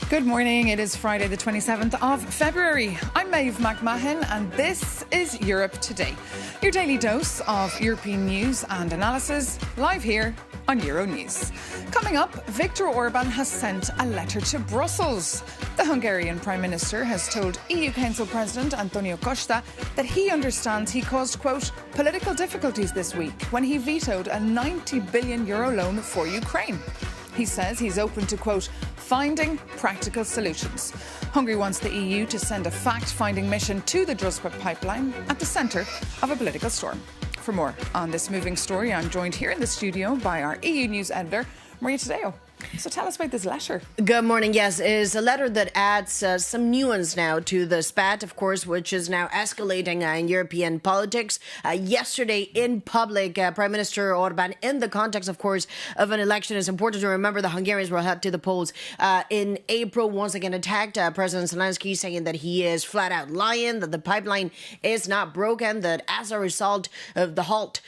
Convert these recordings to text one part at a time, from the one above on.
Good morning. It is Friday, the 27th of February. I'm Maeve McMahon, and this is Europe Today, your daily dose of European news and analysis, live here on Euronews. Coming up, Viktor Orban has sent a letter to Brussels. The Hungarian Prime Minister has told EU Council President Antonio Costa that he understands he caused, quote, political difficulties this week when he vetoed a €90 billion loan for Ukraine. He says he's open to, quote, finding practical solutions. Hungary wants the EU to send a fact-finding mission to the Druzhba pipeline at the centre of a political storm. For more on this moving story, I'm joined here in the studio by our EU News editor, Maria Tadeo. So tell us about this letter. Good morning. Yes, it is a letter that adds some nuance now to the spat, of course, which is now escalating in European politics. Yesterday in public, Prime Minister Orban, in the context, of course, of an election, it's important to remember the Hungarians were headed to the polls in April, once again attacked President Zelensky, saying that he is flat out lying, that the pipeline is not broken, that as a result of the halt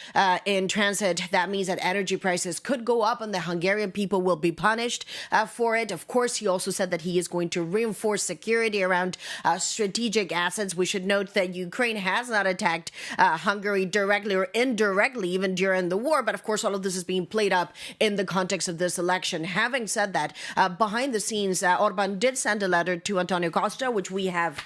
in transit, that means that energy prices could go up and the Hungarian people will be punished for it. Of course, he also said that he is going to reinforce security around strategic assets. We should note that Ukraine has not attacked Hungary directly or indirectly, even during the war. But of course, all of this is being played up in the context of this election. Having said that, behind the scenes, Orban did send a letter to Antonio Costa, which we have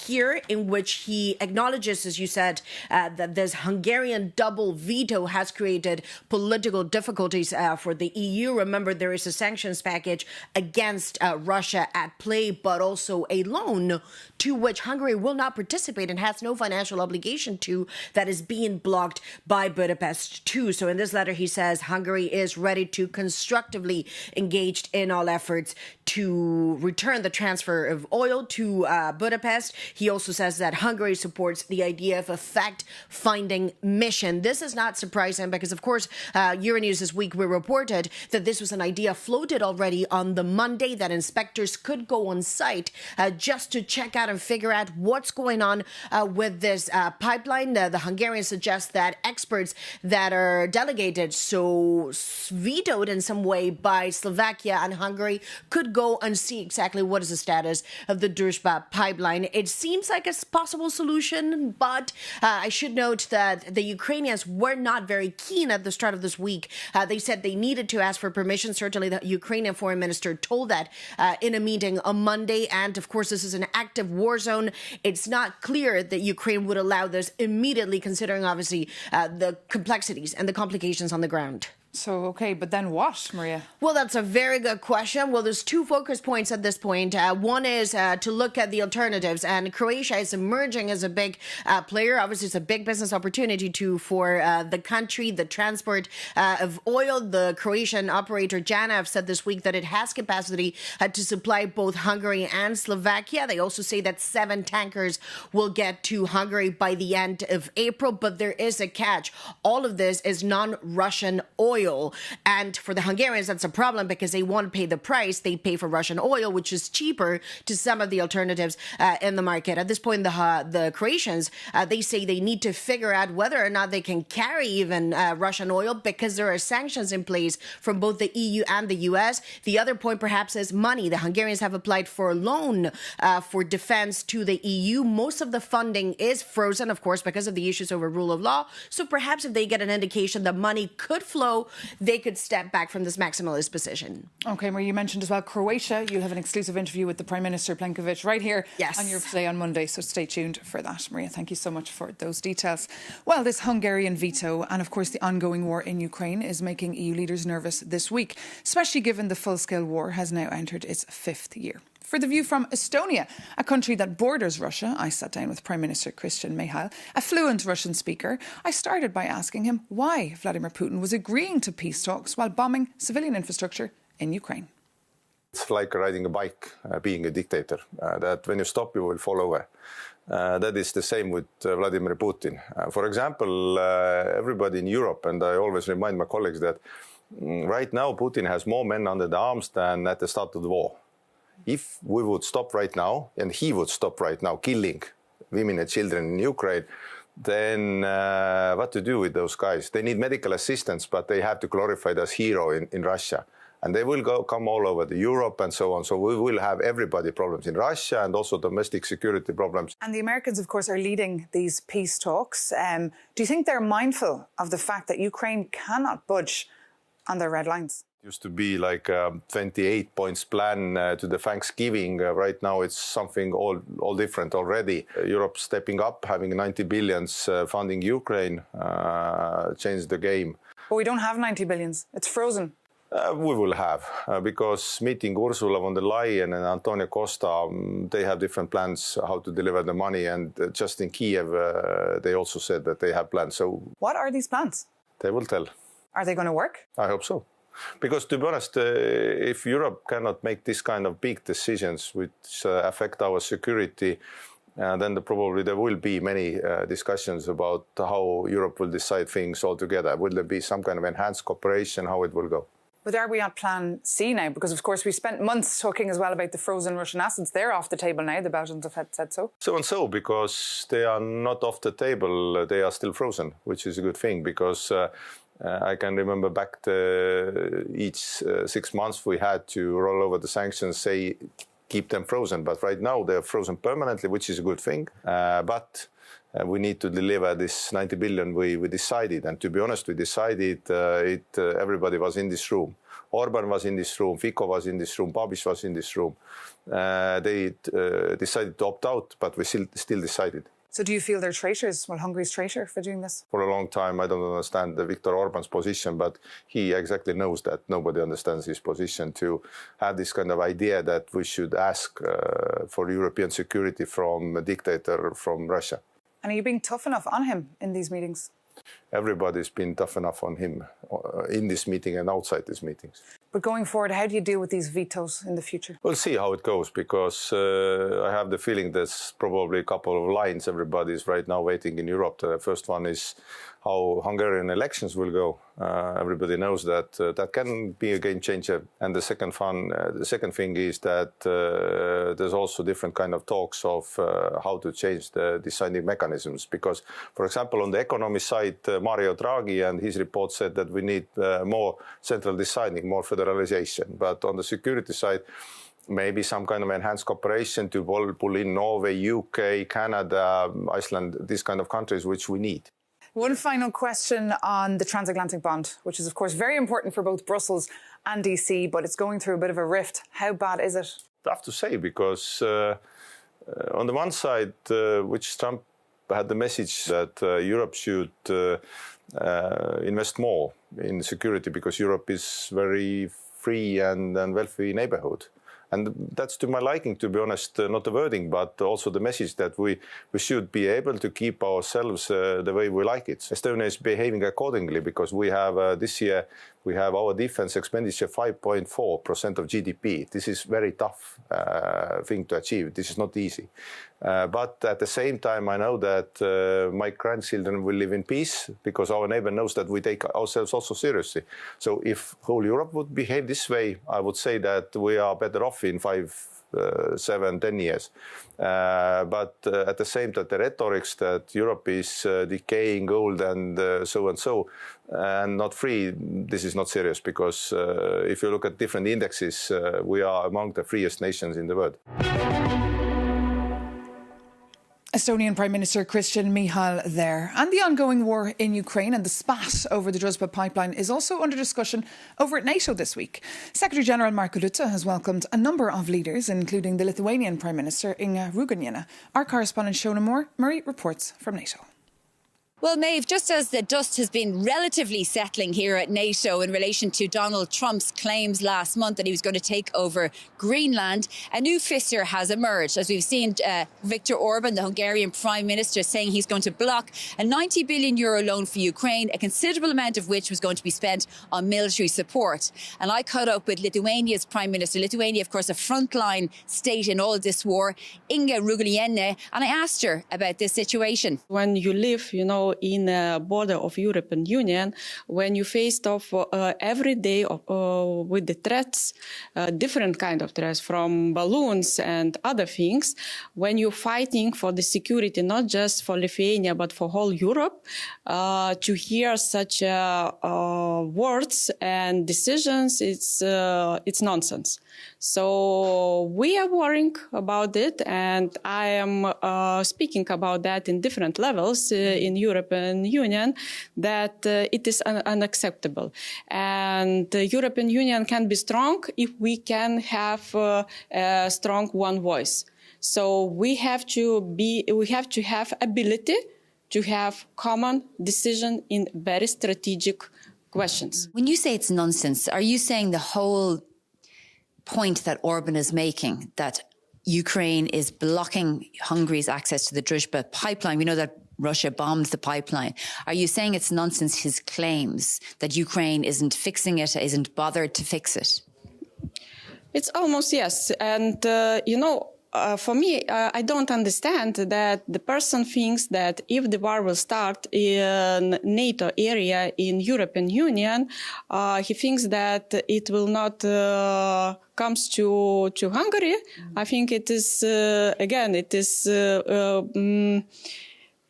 here, in which he acknowledges, as you said, that this Hungarian double veto has created political difficulties for the EU. Remember, there is a sanctions package against Russia at play, but also a loan to which Hungary will not participate and has no financial obligation to, that is being blocked by Budapest too. So in this letter, he says Hungary is ready to constructively engage in all efforts to return the transfer of oil to Budapest. He also says that Hungary supports the idea of a fact-finding mission. This is not surprising because, of course, Euronews this week, we reported that this was an idea floated already on the Monday, that inspectors could go on site just to check out and figure out what's going on with this pipeline. The Hungarians suggest that experts that are delegated, so vetoed in some way by Slovakia and Hungary, could go and see exactly what is the status of the Druzhba pipeline. It seems like a possible solution, but I should note that the Ukrainians were not very keen at the start of this week. They said they needed to ask for permission. Certainly, the Ukrainian foreign minister told that in a meeting on Monday. And of course, this is an active war zone. It's not clear that Ukraine would allow this immediately, considering obviously the complexities and the complications on the ground. So, okay, but then what, Maria? Well, that's a very good question. Well, there's two focus points at this point. One is to look at the alternatives, and Croatia is emerging as a big player. Obviously, it's a big business opportunity too for the country, the transport of oil. The Croatian operator Janav said this week that it has capacity to supply both Hungary and Slovakia. They also say that 7 tankers will get to Hungary by the end of April, but there is a catch. All of this is non-Russian oil. And for the Hungarians, that's a problem because they won't pay the price. They pay for Russian oil, which is cheaper to some of the alternatives in the market. At this point, the Croatians, they say they need to figure out whether or not they can carry even Russian oil because there are sanctions in place from both the EU and the US. The other point perhaps is money. The Hungarians have applied for a loan for defense to the EU. Most of the funding is frozen, of course, because of the issues over rule of law. So perhaps if they get an indication that money could flow, they could step back from this maximalist position. Okay, Maria, you mentioned as well Croatia. You'll have an exclusive interview with the Prime Minister Plenković right here on Europe Today on Monday, so stay tuned for that. Maria, thank you so much for those details. Well, this Hungarian veto and, of course, the ongoing war in Ukraine is making EU leaders nervous this week, especially given the full-scale war has now entered its 5th year. For the view from Estonia, a country that borders Russia, I sat down with Prime Minister Christian Michal, a fluent Russian speaker. I started by asking him why Vladimir Putin was agreeing to peace talks while bombing civilian infrastructure in Ukraine. It's like riding a bike, being a dictator, that when you stop, you will fall over. That is the same with Vladimir Putin. For example, everybody in Europe, and I always remind my colleagues that right now Putin has more men under the arms than at the start of the war. If we would stop right now, and he would stop right now killing women and children in Ukraine, then what to do with those guys? They need medical assistance, but they have to glorify as hero in Russia. And they will come all over Europe and so on. So we will have everybody problems in Russia and also domestic security problems. And the Americans, of course, are leading these peace talks. Do you think they're mindful of the fact that Ukraine cannot budge on their red lines? Used to be like a 28 points plan to the Thanksgiving. Right now it's something all different already. Europe stepping up, having 90 billions funding Ukraine, changed the game. But we don't have 90 billions. It's frozen. We will have, because meeting Ursula von der Leyen and Antonio Costa, they have different plans how to deliver the money. And just in Kiev, they also said that they have plans. So what are these plans? They will tell. Are they going to work? I hope so. Because to be honest, if Europe cannot make this kind of big decisions which affect our security, then probably there will be many discussions about how Europe will decide things altogether. Will there be some kind of enhanced cooperation, how it will go? But are we on plan C now? Because, of course, we spent months talking as well about the frozen Russian assets. They're off the table now. The Belgians have said so. So and so, because they are not off the table, they are still frozen, which is a good thing, because I can remember back to each 6 months we had to roll over the sanctions, say, keep them frozen. But right now they're frozen permanently, which is a good thing. But we need to deliver this 90 billion we decided. And to be honest, we decided everybody was in this room. Orban was in this room, Fico was in this room, Babiš was in this room. They decided to opt out, but we still decided. So do you feel they're traitors? Well, Hungary's traitor for doing this? For a long time, I don't understand Viktor Orban's position, but he exactly knows that. Nobody understands his position to have this kind of idea that we should ask for European security from a dictator from Russia. And are you being tough enough on him in these meetings? Everybody's been tough enough on him in this meeting and outside these meetings. But going forward, how do you deal with these vetoes in the future? We'll see how it goes, because I have the feeling there's probably a couple of lines everybody's right now waiting in Europe. The first one is how Hungarian elections will go. Everybody knows that that can be a game changer. And the second thing is that there's also different kind of talks of how to change the deciding mechanisms. Because, for example, on the economy side, Mario Draghi and his report said that we need more central deciding, more federalization. But on the security side, maybe some kind of enhanced cooperation to pull in Norway, UK, Canada, Iceland, these kind of countries which we need. One final question on the transatlantic bond, which is, of course, very important for both Brussels and DC, but it's going through a bit of a rift. How bad is it? Tough to say, because on the one side, which Trump had the message that Europe should invest more in security because Europe is very free and wealthy neighborhood. And that's to my liking, to be honest, not the wording, but also the message that we should be able to keep ourselves the way we like it. Estonia is behaving accordingly, because we have this year, we have our defense expenditure 5.4% of GDP. This is very tough thing to achieve. This is not easy. But at the same time, I know that my grandchildren will live in peace, because our neighbor knows that we take ourselves also seriously. So if whole Europe would behave this way, I would say that we are better off in 5, 7, 10 years. But at the same time, the rhetorics that Europe is decaying, old and so, and not free, this is not serious, because if you look at different indexes, we are among the freest nations in the world. Estonian Prime Minister Christian Michal there. And the ongoing war in Ukraine and the spat over the Druzhba pipeline is also under discussion over at NATO this week. Secretary General Mark Rutte has welcomed a number of leaders, including the Lithuanian Prime Minister Inga Ruginiene. Our correspondent Shona Murray reports from NATO. Well, Maeve, just as the dust has been relatively settling here at NATO in relation to Donald Trump's claims last month that he was going to take over Greenland, a new fissure has emerged, as we've seen Viktor Orban, the Hungarian Prime Minister, saying he's going to block a €90 billion loan for Ukraine, a considerable amount of which was going to be spent on military support. And I caught up with Lithuania's Prime Minister, Lithuania, of course, a frontline state in all of this war, Inga Ruginiene, and I asked her about this situation. When you live, in a border of European Union, when you faced off every day with the threats, different kind of threats from balloons and other things, when you're fighting for the security, not just for Lithuania, but for whole Europe, to hear such words and decisions, it's nonsense. So we are worrying about it, and I am speaking about that in different levels in European Union, that it is unacceptable. And the European Union can be strong if we can have a strong one voice. So we have to have ability to have common decision in very strategic questions. When you say it's nonsense, are you saying the whole point that Orban is making, that Ukraine is blocking Hungary's access to the Druzhba pipeline? We know that Russia bombed the pipeline. Are you saying it's nonsense, his claims that Ukraine isn't fixing it, isn't bothered to fix it? It's almost yes. And, for me, I don't understand that the person thinks that if the war will start in NATO area, in European Union, he thinks that it will not comes to Hungary. I think it is,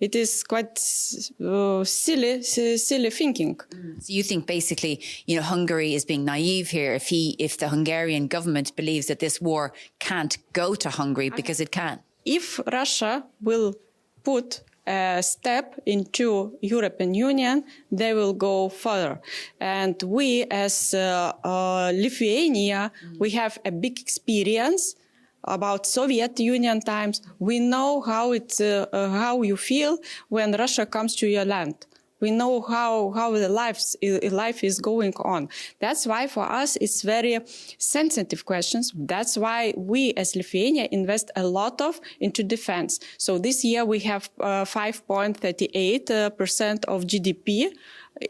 it is quite silly thinking. So you think basically, Hungary is being naive here if the Hungarian government believes that this war can't go to Hungary because it can? If Russia will put a step into European Union, they will go further. And we as Lithuania, we have a big experience about Soviet Union times. We know how you feel when Russia comes to your land. We know how the life is going on. That's why for us it's very sensitive questions. That's why we as Lithuania invest a lot into defense. So this year we have 5.38% of GDP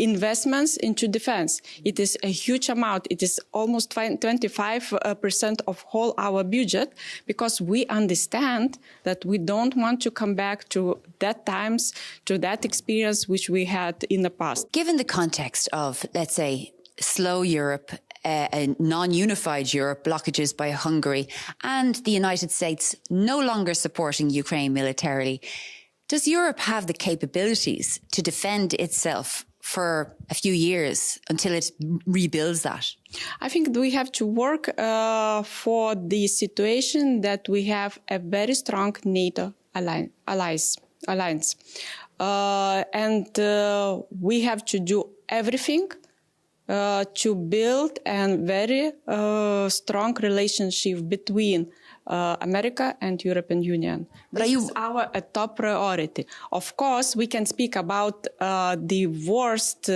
investments into defense. It is a huge amount. It is almost 25% of whole our budget, because we understand that we don't want to come back to that times, to that experience which we had in the past. Given the context of, let's say, slow Europe, a non-unified Europe, blockages by Hungary, and the United States no longer supporting Ukraine militarily, does Europe have the capabilities to defend itself for a few years until it rebuilds that? I think we have to work for the situation that we have a very strong NATO alliance. And we have to do everything to build a very strong relationship between America and European Union. This is our top priority. Of course, we can speak about the worst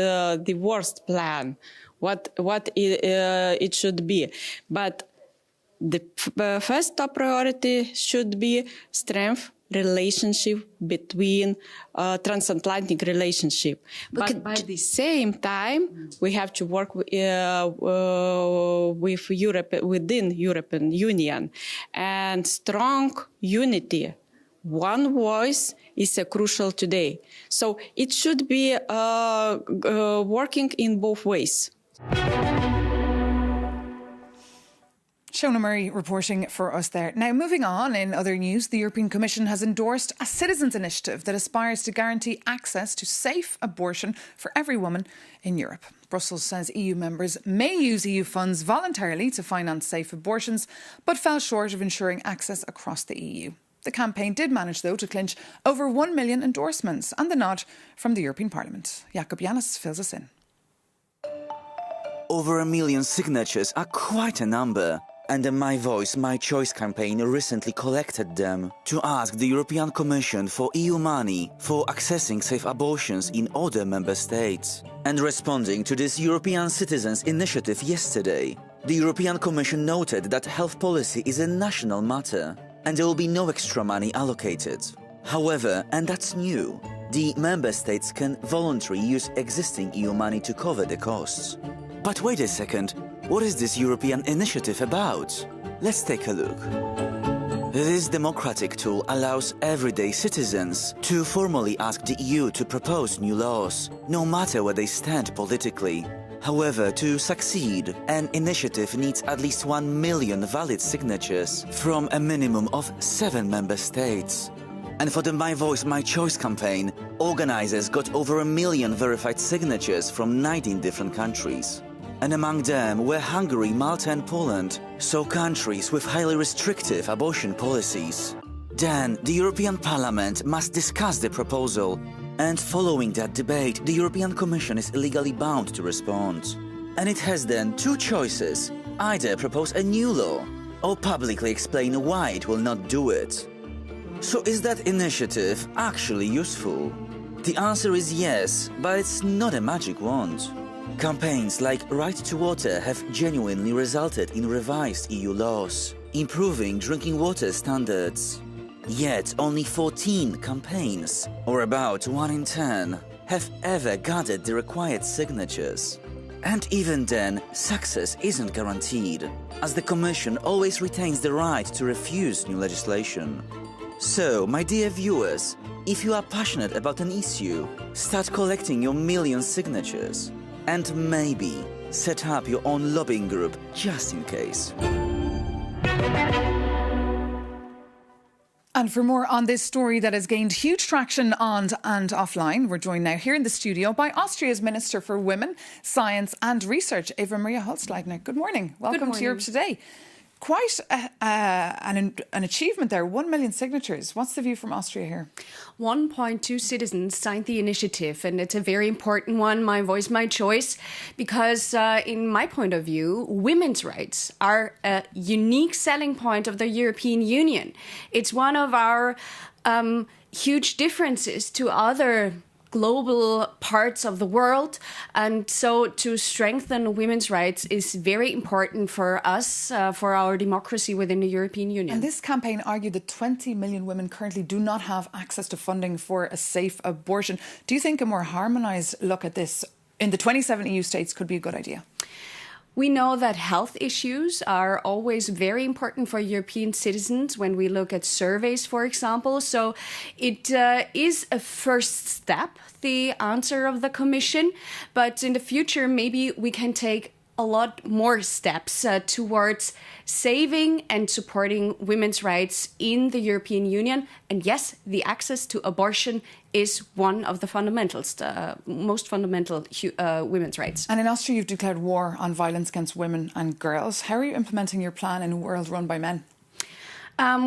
plan, what it should be, but the first top priority should be strength relationship between transatlantic relationship. But by the same time, we have to work with Europe, within European Union, and strong unity. One voice is crucial today. So it should be working in both ways. Shona Murray reporting for us there. Now, moving on, in other news, the European Commission has endorsed a citizens' initiative that aspires to guarantee access to safe abortion for every woman in Europe. Brussels says EU members may use EU funds voluntarily to finance safe abortions, but fell short of ensuring access across the EU. The campaign did manage, though, to clinch over 1 million endorsements and the nod from the European Parliament. Jakob Yanis fills us in. Over 1 million signatures are quite a number. And the My Voice, My Choice campaign recently collected them to ask the European Commission for EU money for accessing safe abortions in other member states. And responding to this European Citizens' Initiative yesterday, the European Commission noted that health policy is a national matter and there will be no extra money allocated. However, and that's new, the member states can voluntarily use existing EU money to cover the costs. But wait a second, what is this European initiative about? Let's take a look. This democratic tool allows everyday citizens to formally ask the EU to propose new laws, no matter where they stand politically. However, to succeed, an initiative needs at least 1 million valid signatures from a minimum of 7 member states. And for the My Voice, My Choice campaign, organizers got over 1 million verified signatures from 19 different countries. And among them were Hungary, Malta and Poland, so countries with highly restrictive abortion policies. Then, the European Parliament must discuss the proposal, and following that debate, the European Commission is legally bound to respond. And it has then 2 choices: either propose a new law, or publicly explain why it will not do it. So is that initiative actually useful? The answer is yes, but it's not a magic wand. Campaigns like Right to Water have genuinely resulted in revised EU laws, improving drinking water standards. Yet only 14 campaigns, or about 1 in 10, have ever gathered the required signatures. And even then, success isn't guaranteed, as the Commission always retains the right to refuse new legislation. So, my dear viewers, if you are passionate about an issue, start collecting your million signatures. And maybe set up your own lobbying group just in case. And for more on this story that has gained huge traction on and offline, we're joined now here in the studio by Austria's Minister for Women, Science and Research, Eva Maria Holzleitner. Good morning. Welcome to Europe Today. Quite an achievement there, 1 million signatures. What's the view from Austria here? 1.2 citizens signed the initiative, and it's a very important one, My Voice, My Choice, because in my point of view, women's rights are a unique selling point of the European Union. It's one of our huge differences to other global parts of the world, and so to strengthen women's rights is very important for us, for our democracy within the European Union. And this campaign argued that 20 million women currently do not have access to funding for a safe abortion. Do you think a more harmonised look at this in the 27 EU states could be a good idea? We know that health issues are always very important for European citizens when we look at surveys, for example. So it is a first step, the answer of the Commission. But in the future, maybe we can take a lot more steps towards saving and supporting women's rights in the European Union. And yes, the access to abortion is one of the fundamentals, most fundamental women's rights. And in Austria, you've declared war on violence against women and girls. How are you implementing your plan in a world run by men?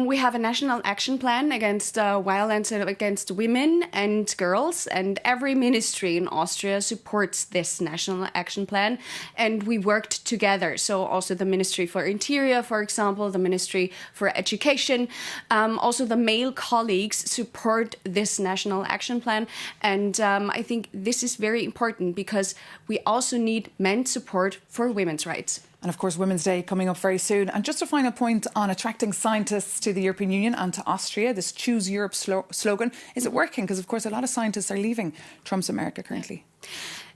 We have a national action plan against violence against women and girls, and every ministry in Austria supports this national action plan, and we worked together. So also the Ministry for Interior, for example, the Ministry for Education, also the male colleagues support this national action plan, and I think this is very important because we also need men's support for women's rights. And of course, Women's Day coming up very soon. And just a final point on attracting scientists to the European Union and to Austria, this Choose Europe slogan, is it working? Because of course, a lot of scientists are leaving Trump's America currently.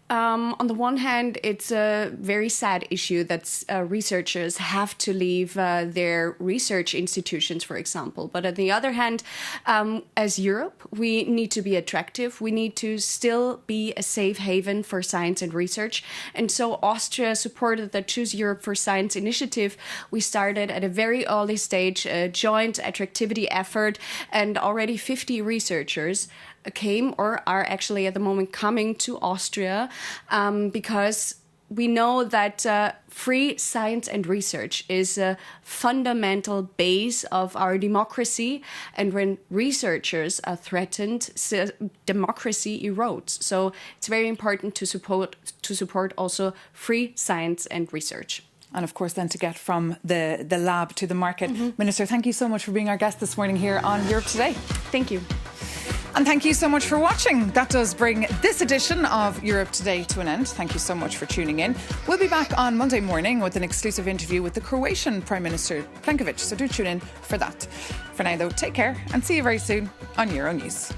On the one hand, it's a very sad issue that researchers have to leave their research institutions, for example. But on the other hand, as Europe, we need to be attractive. We need to still be a safe haven for science and research. And so Austria supported the Choose Europe for Science initiative. We started at a very early stage, a joint attractivity effort, and already 50 researchers came or are actually at the moment coming to Austria because we know that free science and research is a fundamental base of our democracy. And when researchers are threatened, democracy erodes. So it's very important to support also free science and research. And of course, then to get from the lab to the market. Minister, thank you so much for being our guest this morning here on Europe Today. Thank you. And thank you so much for watching. That does bring this edition of Europe Today to an end. Thank you so much for tuning in. We'll be back on Monday morning with an exclusive interview with the Croatian Prime Minister Plenković. So do tune in for that. For now, though, take care and see you very soon on Euronews.